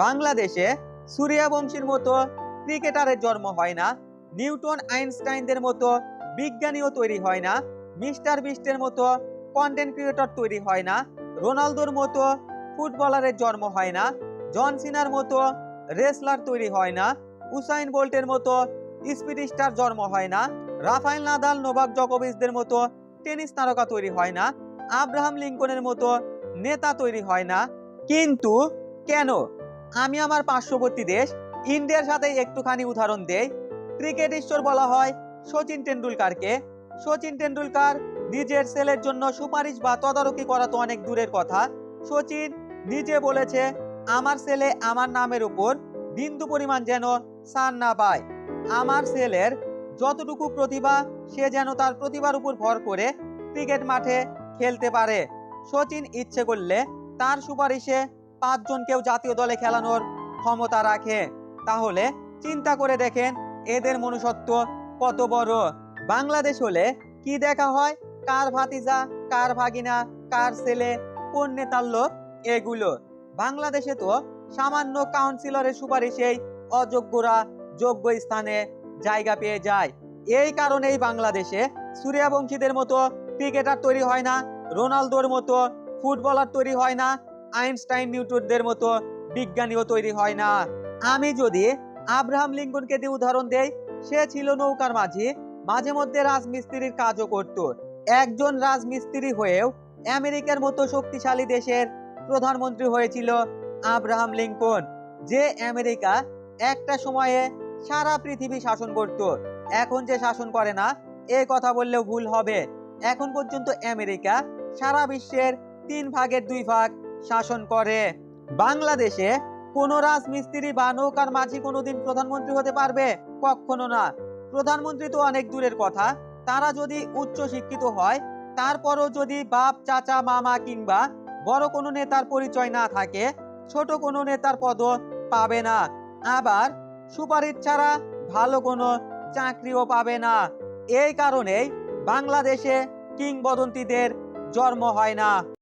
বাংলাদেশে সূর্যবংশীর মতো ক্রিকেটারের জন্ম হয় না, নিউটন আইনস্টাইনদের মতো বিজ্ঞানীও তৈরি হয় না, মিস্টার বিস্টের মতো কন্টেন্ট ক্রিয়েটর তৈরি হয় না, রোনালদোর মতো ফুটবলারের জন্ম হয় না, জন সিনার মতো রেসলার তৈরি হয় না, উসাইন বোল্টের মতো স্পিড স্টার জন্ম হয় না, রাফায়েল নাদাল নোভাক জকোভিচদের মতো টেনিস তারকা তৈরি হয় না, আব্রাহাম লিঙ্কনের মতো নেতা তৈরি হয় না। কিন্তু কেন? আমি আমার পার্শ্ববর্তী দেশ ইন্ডিয়ার সাথে একটুখানি উদাহরণ দেই। ক্রিকেট ঈশ্বর বলা হয় সচিন টেন্ডুলকারকে। সচিন টেন্ডুলকার নিজের ছেলের জন্য সুপারিশ বা তদারকি করা তো অনেক দূরের কথা, সচিন নিজে বলেছে আমার ছেলে আমার নামের উপর বিন্দু পরিমাণ যেন ছাড় না পায়। আমার ছেলের যতটুকু প্রতিভা সে যেন তার প্রতিভার উপর ভর করে ক্রিকেট মাঠে খেলতে পারে। সচিন ইচ্ছে করলে তার সুপারিশে 5 জনকেও জাতীয় দলে খেলানোর ক্ষমতা রাখে। তাহলে চিন্তা করে দেখেন এদের মনুষ্যত্ব কত বড়। বাংলাদেশ হলে কি দেখা হয়? কার ভাতিজা, কার ভাগিনা, কার ছেলে, কোন নেতার লোক, এগুলো। বাংলাদেশে তো সামান্য কাউন্সিলরের সুপারিশেই অযোগ্যরা যোগ্য স্থানে জায়গা পেয়ে যায়। এই কারণেই বাংলাদেশে সূর্যবংশীদের মতো ক্রিকেটার তৈরি হয় না, রোনালদোর মতো ফুটবলার তৈরি হয় না, আইনস্টাইন নিউটনদের মতো বিজ্ঞানীও তৈরি হয় না। আমি যদি আব্রাহাম লিঙ্কনকে দিয়ে উদাহরণ দেই, সে ছিল নৌকার মাঝি, মাঝে মধ্যে রাজমিস্ত্রির কাজও করত। একজন রাজমিস্ত্রি হয়েও আমেরিকার মতো শক্তিশালী দেশের প্রধানমন্ত্রী হয়েছিল আব্রাহাম লিঙ্কন, যে আমেরিকা একটা সময়ে সারা পৃথিবী শাসন করত। এখন যে শাসন করে না এ কথা বললেও ভুল হবে। এখন পর্যন্ত আমেরিকা সারা বিশ্বের 3/2 ভাগ শাসন করে। বাংলাদেশে কোন রাজমিস্ত্রি বা নৌকার মাঝি কোনোদিন প্রধানমন্ত্রী হতে পারবে? কখনো না। প্রধানমন্ত্রী তো অনেক দূরের কথা, তারা যদি উচ্চ শিক্ষিত হয় তারপরও যদি বাপ, চাচা, মামা কিংবা বড় কোনো নেতার পরিচয় না থাকে, ছোট কোনো নেতার পদও পাবে না। আবার সুপারিশ ছাড়া ভালো কোনো চাকরিও পাবে না। এই কারণেই বাংলাদেশে কিংবদন্তিদের জন্ম হয় না।